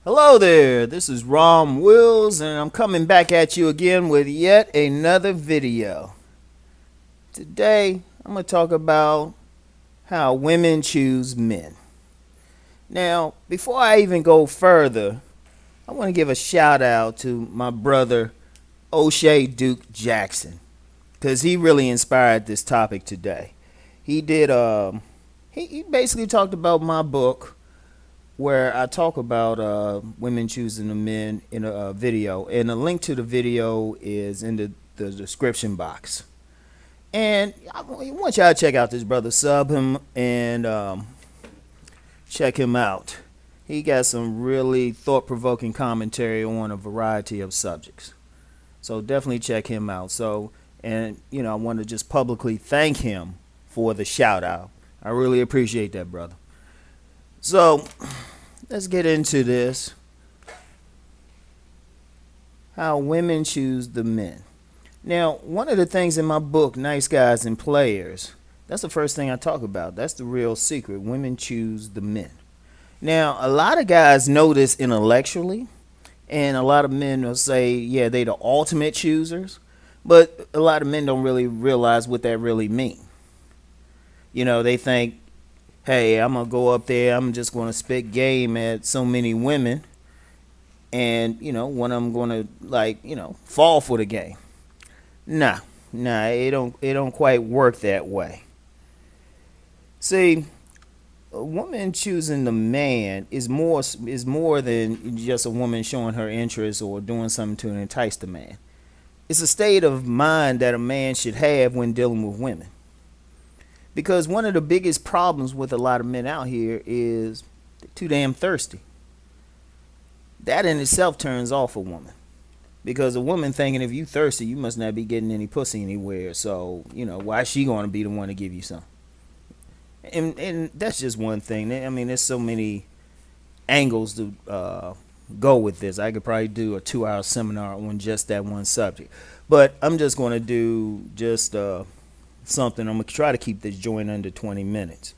Hello there, this is Rom Wills, and I'm coming back at you again with yet another video. Today, I'm going to talk about how women choose men. Now, before I even go further, I want to give a shout out to my brother, Oshay Duke Jackson, because he really inspired this topic today. He did, he basically talked about my book, where I talk about women choosing the men in a video, and a link to the video is in the description box. And I want y'all to check out this brother, sub him, and check him out. He got some really thought-provoking commentary on a variety of subjects. So definitely check him out. So, and I want to just publicly thank him for the shout out. I really appreciate that, brother. So, let's get into this. How women choose the men. Now, one of the things in my book, Nice Guys and Players, that's the first thing I talk about. That's the real secret. Women choose the men. Now, a lot of guys know this intellectually, and a lot of men will say, yeah, they the ultimate choosers, but a lot of men don't really realize what that really means. They think, hey, I'm going to go up there, I'm just going to spit game at so many women, and, when I'm going to, fall for the game. Nah, it don't quite work that way. See, a woman choosing the man is more than just a woman showing her interest or doing something to entice the man. It's a state of mind that a man should have when dealing with women. Because one of the biggest problems with a lot of men out here is they're too damn thirsty. That in itself turns off a woman. Because a woman thinking if you thirsty, you must not be getting any pussy anywhere. So, why is she going to be the one to give you some? And that's just one thing. I mean, there's so many angles to go with this. I could probably do a 2-hour seminar on just that one subject. But I'm just going to do just something. I'm going to try to keep this joint under 20 minutes.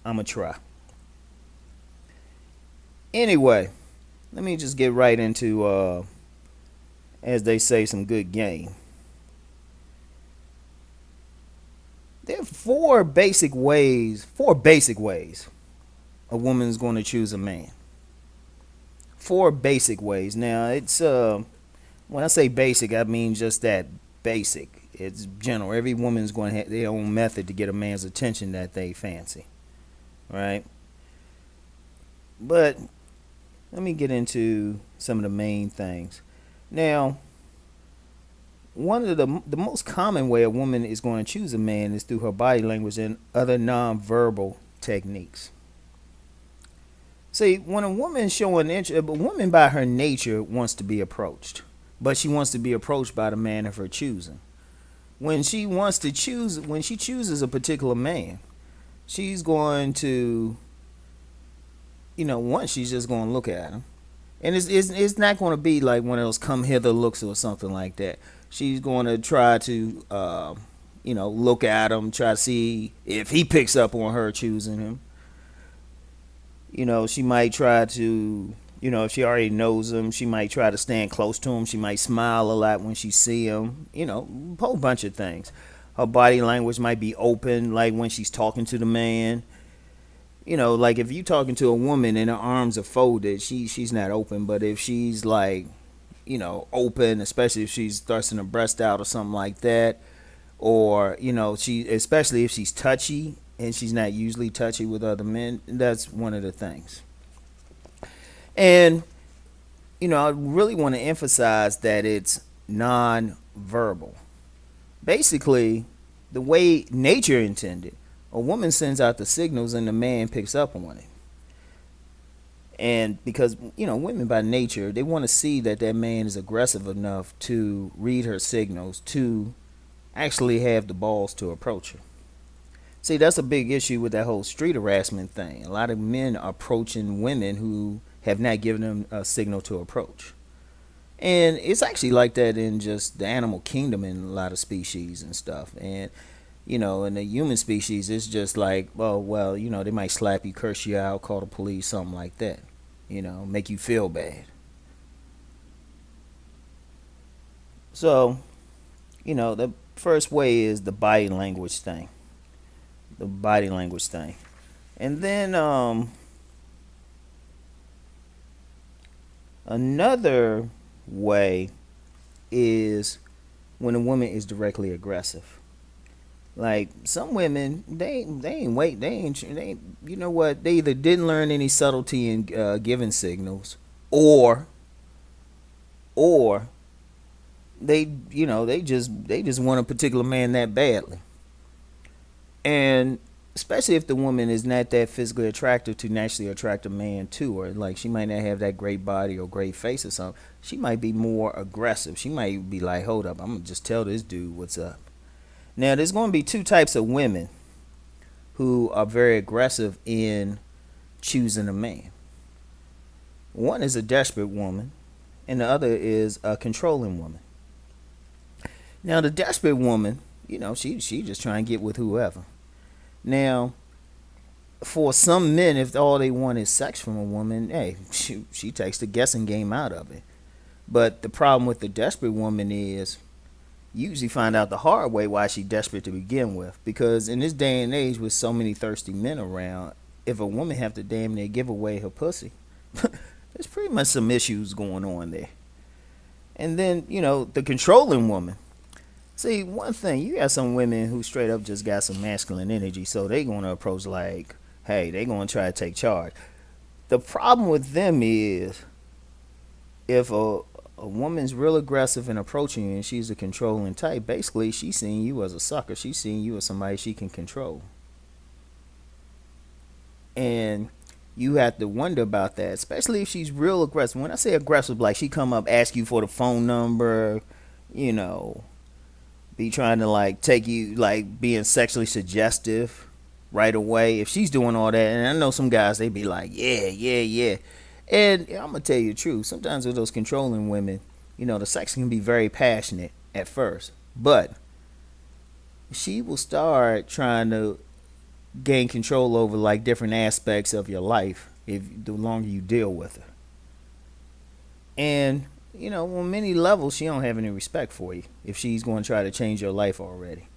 I'm going to try. Anyway, let me just get right into, as they say, some good game. There are four basic ways a woman's going to choose a man. Four basic ways. Now, it's when I say basic, I mean just that basic. It's general. Every woman's going to have their own method to get a man's attention that they fancy, right? But let me get into some of the main things. Now, one of the most common way a woman is going to choose a man is through her body language and other nonverbal techniques. See, when a woman showing interest, a woman by her nature wants to be approached, but she wants to be approached by the man of her choosing. When she chooses a particular man, she's going to, once she's just going to look at him. And it's not going to be like one of those come hither looks or something like that. She's going to try to, look at him, try to see if he picks up on her choosing him. She might try to, if she already knows him, she might try to stand close to him. She might smile a lot when she see him. A whole bunch of things. Her body language might be open, like when she's talking to the man. Like if you talking to a woman and her arms are folded, she's not open. But if she's like, open, especially if she's thrusting her breast out or something like that, or especially if she's touchy and she's not usually touchy with other men, that's one of the things. And I really want to emphasize that it's non-verbal. Basically, the way nature intended, a woman sends out the signals and the man picks up on it. And because, women by nature, they want to see that man is aggressive enough to read her signals to actually have the balls to approach her. See, that's a big issue with that whole street harassment thing. A lot of men are approaching women who have not given them a signal to approach. And it's actually like that in just the animal kingdom in a lot of species and stuff. And in the human species, it's just like, well, they might slap you, curse you out, call the police, something like that. make you feel bad. So, the first way is the body language thing. The body language thing. And then another way is when a woman is directly aggressive. Like some women, they ain't wait, they ain't, you know what? They either didn't learn any subtlety in giving signals, or or they just want a particular man that badly. And especially if the woman is not that physically attractive to naturally attract a man to her, like she might not have that great body or great face or something, she might be more aggressive. She might be like, hold up, I'm gonna just tell this dude what's up. Now there's going to be two types of women who are very aggressive in choosing a man. One is a desperate woman, and the other is a controlling woman. Now the desperate woman, she just trying to get with whoever. Now, for some men, if all they want is sex from a woman, hey, she takes the guessing game out of it. But the problem with the desperate woman is you usually find out the hard way why she's desperate to begin with. Because in this day and age with so many thirsty men around, if a woman have to damn near give away her pussy, there's pretty much some issues going on there. And then, the controlling woman. See, one thing, you got some women who straight up just got some masculine energy, so they going to approach like, hey, they going to try to take charge. The problem with them is if a woman's real aggressive in approaching you and she's a controlling type, basically she's seeing you as a sucker. She's seeing you as somebody she can control. And you have to wonder about that, especially if she's real aggressive. When I say aggressive, like she come up, ask you for the phone number, be trying to like take you, like being sexually suggestive right away. If she's doing all that, and I know some guys, they be like, yeah. And I'm gonna tell you the truth. Sometimes with those controlling women, the sex can be very passionate at first, but she will start trying to gain control over like different aspects of your life if the longer you deal with her. And on many levels, she don't have any respect for you if she's going to try to change your life already.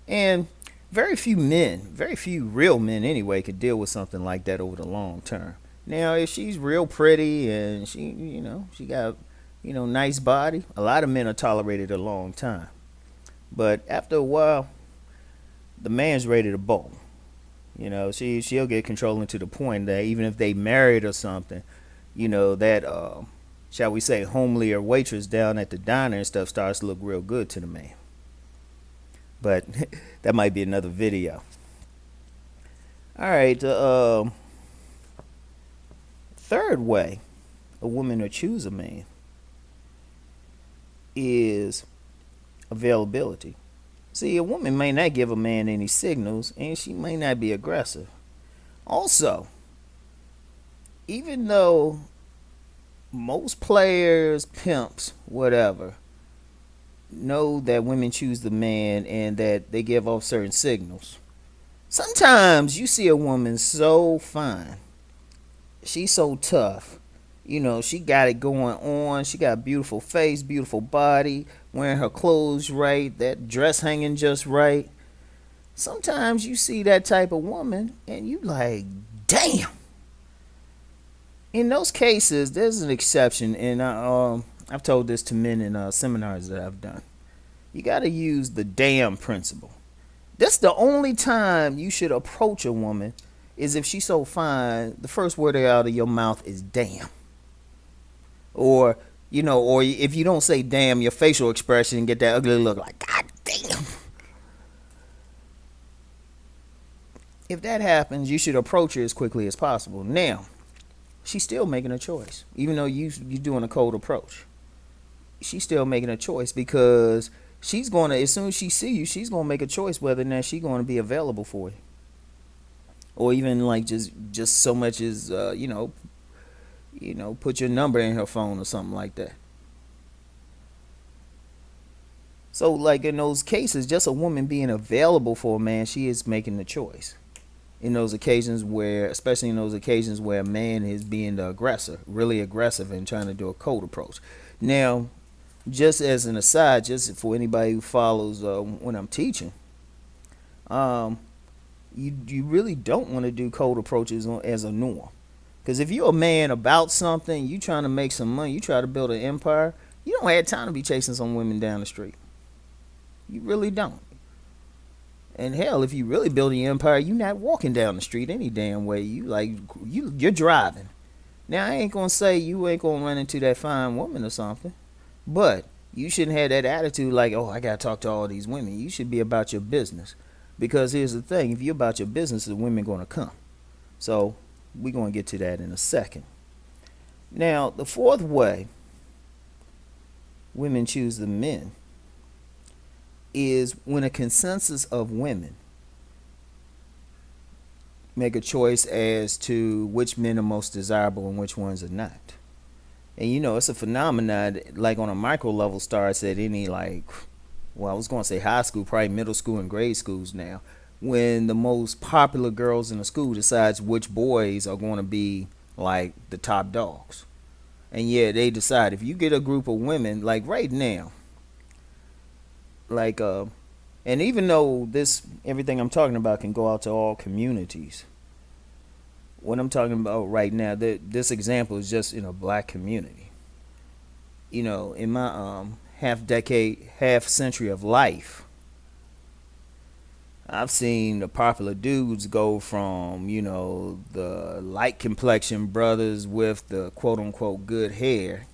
And very few real men anyway, could deal with something like that over the long term. Now, if she's real pretty and she got, nice body, a lot of men are tolerated a long time. But after a while, the man's ready to bolt. She'll get controlling to the point that even if they married or something, that shall we say, homely or waitress down at the diner and stuff starts to look real good to the man. But that might be another video. All right, third way a woman will choose a man is availability. See, a woman may not give a man any signals, and she may not be aggressive. Also, even though most players, pimps, whatever, know that women choose the man and that they give off certain signals, sometimes you see a woman so fine, she's so tough, she got it going on, she got a beautiful face, beautiful body, wearing her clothes right, that dress hanging just right. Sometimes you see that type of woman and you like, damn. In those cases, there's an exception, and I've told this to men in seminars that I've done. You got to use the damn principle. That's the only time you should approach a woman, is if she's so fine, the first word out of your mouth is damn. Or if you don't say damn, your facial expression and get that ugly look like, God damn. If that happens, you should approach her as quickly as possible. Now, she's still making a choice. Even though you're doing a cold approach, she's still making a choice, because she's going to, as soon as she see you, she's going to make a choice whether or not she's going to be available for you. Or even like just so much as, put your number in her phone or something like that. So like in those cases, just a woman being available for a man, she is making the choice. in those occasions where, especially in those occasions where a man is being the aggressor, really aggressive and trying to do a cold approach. Now, just as an aside, just for anybody who follows when I'm teaching, um, you really don't want to do cold approaches as a norm. Because if you're a man about something, you trying to make some money, you try to build an empire, you don't have time to be chasing some women down the street. You really don't. And hell, if you really building an empire, you not walking down the street any damn way. You're driving. Now I ain't gonna say you ain't gonna run into that fine woman or something, but you shouldn't have that attitude like, oh, I gotta talk to all these women. You should be about your business. Because here's the thing, if you're about your business, the women gonna come. So we're gonna get to that in a second. Now, the fourth way women choose the men is when a consensus of women make a choice as to which men are most desirable and which ones are not. And it's a phenomenon that, like on a micro level, starts at any I was going to say high school, probably middle school and grade schools now, when the most popular girls in the school decides which boys are going to be like the top dogs. And yeah, they decide if you get a group of women like right now, and even though this everything I'm talking about can go out to all communities, what I'm talking about right now, this example is just in a black community. In my half century of life, I've seen the popular dudes go from the light complexion brothers with the quote unquote good hair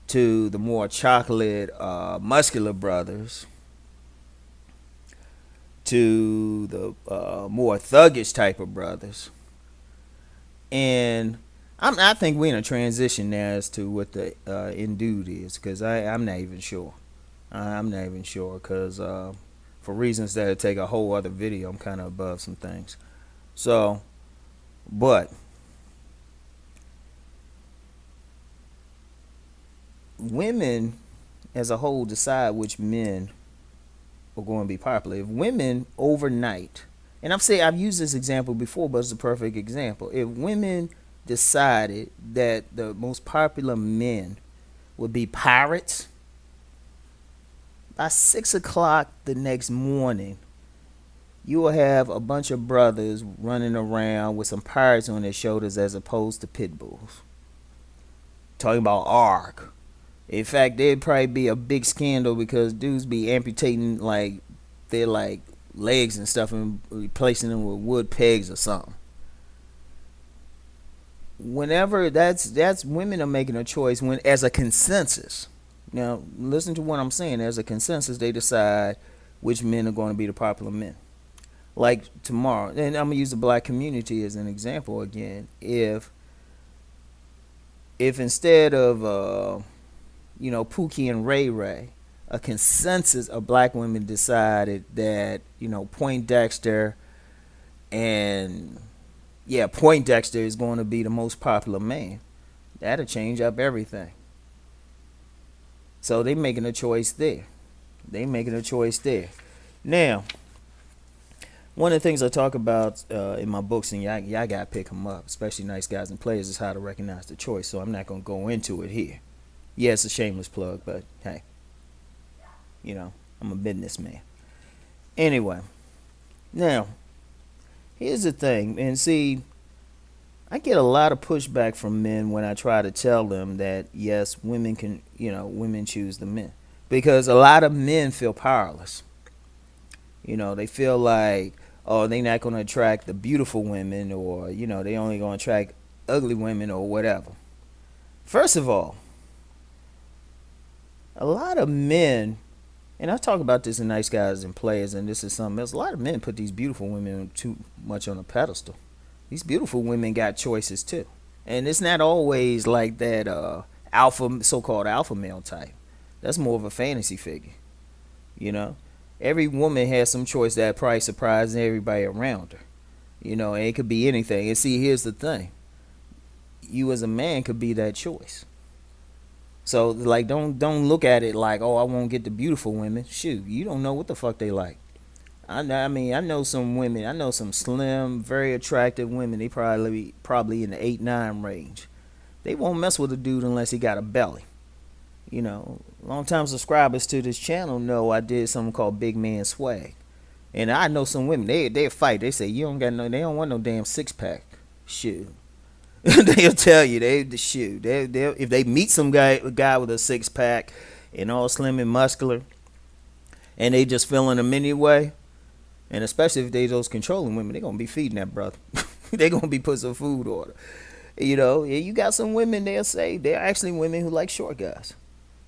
to the more chocolate, muscular brothers, to the more thuggish type of brothers. And I think we're in a transition now as to what the in dude is, because I'm not even sure. I'm not even sure because for reasons that would take a whole other video, I'm kind of above some things. So, but women as a whole decide which men are going to be popular. If women overnight, and I've used this example before, but it's a perfect example. If women decided that the most popular men would be pirates, by 6 o'clock the next morning, you will have a bunch of brothers running around with some pirates on their shoulders as opposed to pit bulls. Talking about ARG. In fact, there'd probably be a big scandal because dudes be amputating their legs and stuff and replacing them with wood pegs or something. Whenever that's women are making a choice when as a consensus. Now listen to what I'm saying. As a consensus, they decide which men are going to be the popular men. Like tomorrow, and I'm gonna use the black community as an example again. If instead of Pookie and Ray Ray, a consensus of black women decided that Poindexter and Poindexter is going to be the most popular man, that'll change up everything. So they making a choice there. Now, one of the things I talk about in my books, and y'all gotta pick them up, especially Nice Guys and Players, is how to recognize the choice. So I'm not gonna go into it here. Yeah, it's a shameless plug, but hey, I'm a businessman. Anyway, now, here's the thing, and see, I get a lot of pushback from men when I try to tell them that, yes, women choose the men. Because a lot of men feel powerless. They feel like, oh, they're not going to attract the beautiful women, or, they only going to attract ugly women or whatever. First of all, a lot of men, and I talk about this in Nice Guys and Players, and this is something else, a lot of men put these beautiful women too much on a pedestal. These beautiful women got choices too. And it's not always like that so-called alpha male type. That's more of a fantasy figure. Every woman has some choice that probably surprises everybody around her. And it could be anything. And see, here's the thing. You as a man could be that choice. So don't look at it like, oh, I won't get the beautiful women. Shoot, you don't know what the fuck they like. I know some women. I know some slim, very attractive women. They probably in the 8-9 range. They won't mess with a dude unless he got a belly. Long time subscribers to this channel know I did something called Big Man Swag. And I know some women, they fight. They say you don't got no, they don't want no damn 6-pack. Shoot. They'll tell you the shoot. They if they meet some guy with a 6-pack and all slim and muscular, and they just feeling them anyway, and especially if they those controlling women, they gonna be feeding that brother. They gonna be putting some food order. You got some women, they'll say they're actually women who like short guys.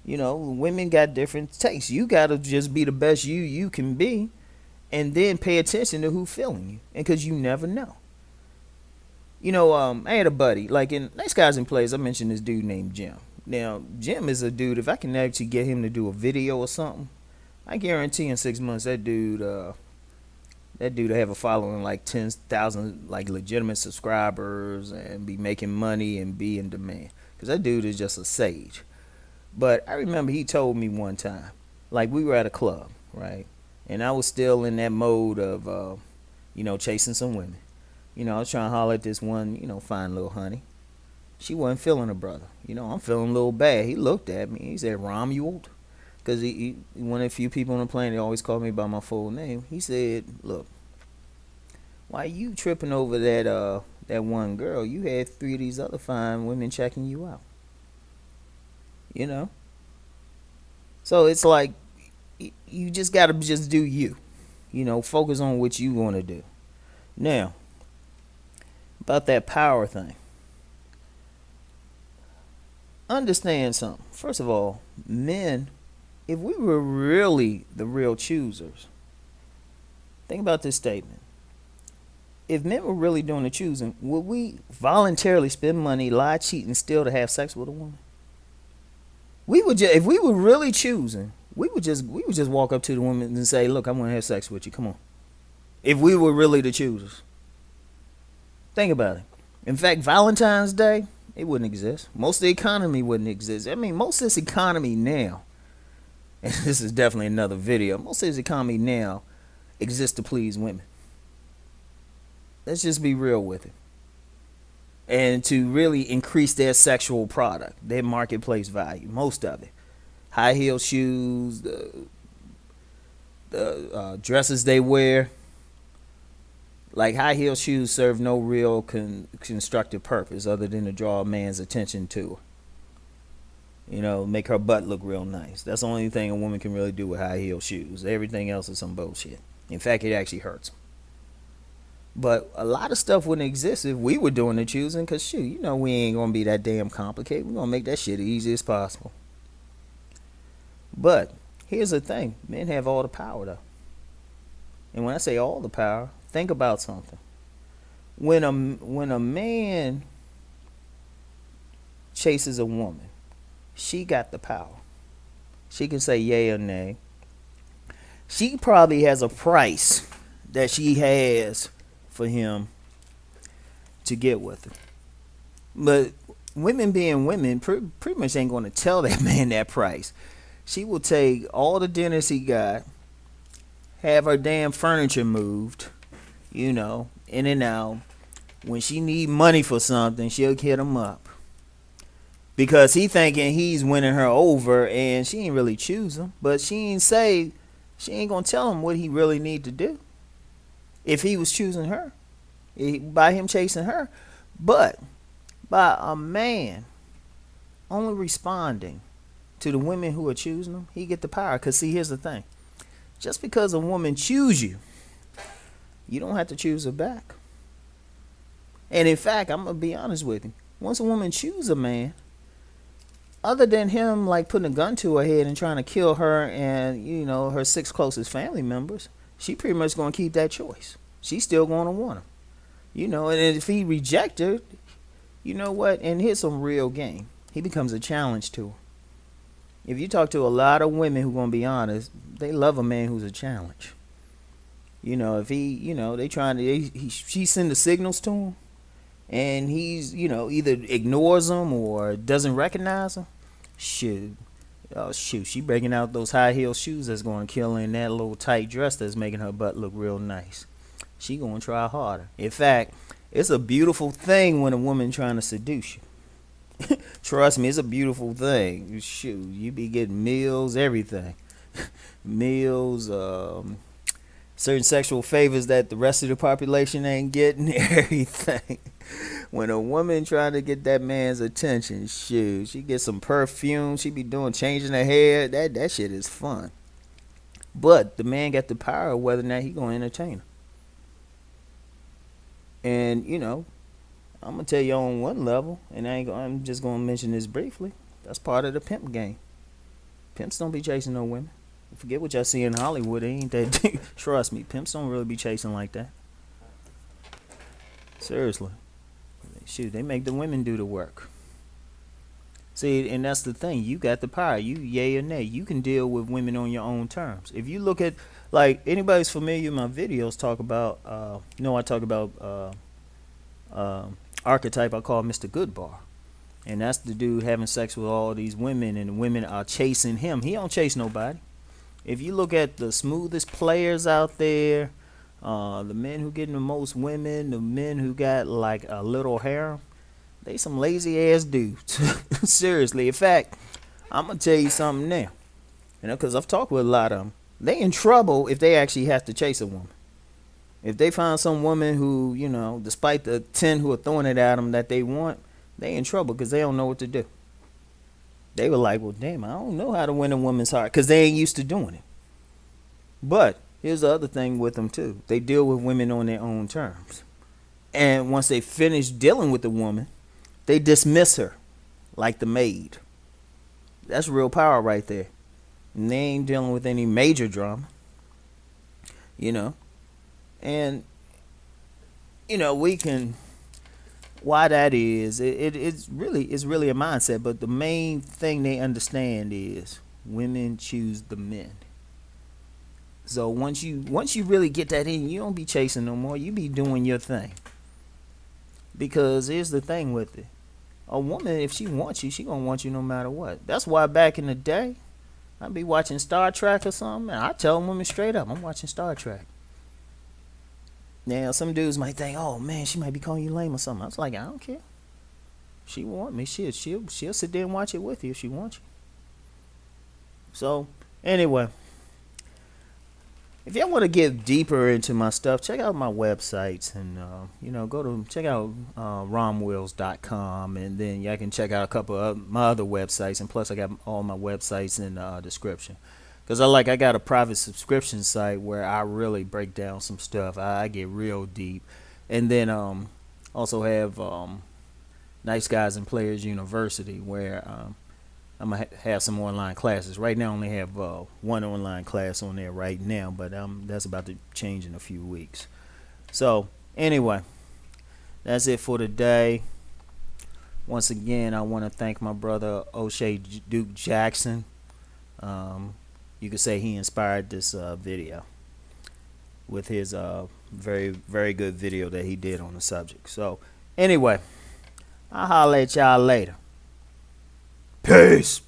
Women got different tastes. You gotta just be the best you can be, and then pay attention to who feeling you, and because you never know. I had a buddy, like in Nice Guys in Plays, I mentioned this dude named Jim. Now, Jim is a dude, if I can actually get him to do a video or something, I guarantee in 6 months that dude will have a following like 10,000 like legitimate subscribers and be making money and be in demand. Because that dude is just a sage. But I remember he told me one time, like we were at a club, right? And I was still in that mode of, chasing some women. I was trying to holler at this one, fine little honey. She wasn't feeling her brother. I'm feeling a little bad. He looked at me. He said, Romuald. Because he one of the few people on the planet that always called me by my full name. He said, look, why you tripping over that one girl? You had 3 of these other fine women checking you out. So it's like, you just got to just do you. Focus on what you want to do. Now, about that power thing. Understand something. First of all, men, if we were really the real choosers, think about this statement. If men were really doing the choosing, would we voluntarily spend money, lie, cheat, and steal to have sex with a woman? We would if we were really choosing, we would just walk up to the woman and say, look, I want to have sex with you. Come on. If we were really the choosers. Think about it. In fact, Valentine's Day, it wouldn't exist. Most of the economy wouldn't exist. I mean, most of this economy now, and this is definitely another video, most of this economy now exists to please women. Let's just be real with it. And to really increase their sexual product, their marketplace value, most of it. High heel shoes, the dresses they wear. Like high heel shoes serve no real constructive purpose other than to draw a man's attention to her. Make her butt look real nice. That's the only thing a woman can really do with high heel shoes. Everything else is some bullshit. In fact, it actually hurts. But a lot of stuff wouldn't exist if we were doing the choosing, because shoot, we ain't going to be that damn complicated. We're going to make that shit as easy as possible. But here's the thing. Men have all the power, though. And when I say all the power, think about something. When a man chases a woman, she got the power. She can say yay or nay. She probably has a price that she has for him to get with her. But women being women pretty much ain't going to tell that man that price. She will take all the dinners he got, have her damn furniture moved, in and out. When she need money for something, she'll hit him up. Because he thinking he's winning her over, and she ain't really choose him. But she ain't gonna tell him what he really need to do. If he was choosing her, by him chasing her. But by a man only responding to the women who are choosing him, he get the power. Because see, here's the thing. Just because a woman choose you, you don't have to choose her back. And in fact, I'm going to be honest with you. Once a woman choose a man, other than him like putting a gun to her head and trying to kill her and, her 6 closest family members, she pretty much going to keep that choice. She's still going to want him. And if he reject her, you know what? And here's some real game. He becomes a challenge to her. If you talk to a lot of women who going to be honest, they love a man who's a challenge. If he, they trying to, she send the signals to him, and he's, either ignores them or doesn't recognize them. Shoot, Oh shoot, she breaking out those high heel shoes that's going to kill her in that little tight dress that's making her butt look real nice. She going to try harder. In fact, it's a beautiful thing when a woman trying to seduce you. Trust me, it's a beautiful thing. Shoot, you be getting meals, everything. Meals, certain sexual favors that the rest of the population ain't getting, everything. When a woman trying to get that man's attention, shoot, she get some perfume, she be doing changing her hair. That shit is fun. But the man got the power of whether or not he gonna entertain her. And I'm gonna tell you on one level, and I'm just gonna mention this briefly. That's part of the pimp game. Pimps don't be chasing no women. Forget what y'all see in Hollywood. It ain't that deep. Trust me, pimps don't really be chasing like that. Seriously. Shoot, they make the women do the work. See, and that's the thing. You got the power. You yay or nay. You can deal with women on your own terms. If you look at, like, anybody's familiar with my videos, talk about, I talk about archetype I call Mr. Goodbar. And that's the dude having sex with all these women, and the women are chasing him. He don't chase nobody. If you look at the smoothest players out there, the men who getting the most women, the men who got like a little harem, they some lazy ass dudes. Seriously. In fact, I'm gonna tell you something now. Because I've talked with a lot of them. They in trouble if they actually have to chase a woman. If they find some woman who, despite the 10 who are throwing it at them that they want, they in trouble because they don't know what to do. They were like, well, damn, I don't know how to win a woman's heart because they ain't used to doing it. But here's the other thing with them, too. They deal with women on their own terms. And once they finish dealing with the woman, they dismiss her like the maid. That's real power right there. And they ain't dealing with any major drama. And, we can... Why that is, it's really a mindset. But the main thing they understand is women choose the men. So once you really get that in, you don't be chasing no more. You be doing your thing. Because here's the thing with it: a woman, if she wants you, she gonna want you no matter what. That's why back in the day, I'd be watching Star Trek or something, and I tell women straight up, I'm watching Star Trek. Now, some dudes might think, oh man, she might be calling you lame or something. I was like, I don't care. She want me, she'll sit there and watch it with you if she wants you. So, anyway, if y'all want to get deeper into my stuff, check out my websites and check out romwills.com, and then y'all can check out a couple of my other websites, and plus I got all my websites in the description. Because I got a private subscription site where I really break down some stuff. I get real deep. And then also have Nice Guys and Players University, where I'm going to have some online classes. Right now I only have one online class on there right now, but that's about to change in a few weeks. So anyway, that's it for today. Once again, I want to thank my brother Oshay Duke Jackson. You could say he inspired this video with his very, very good video that he did on the subject. So, anyway, I'll holler at y'all later. Peace.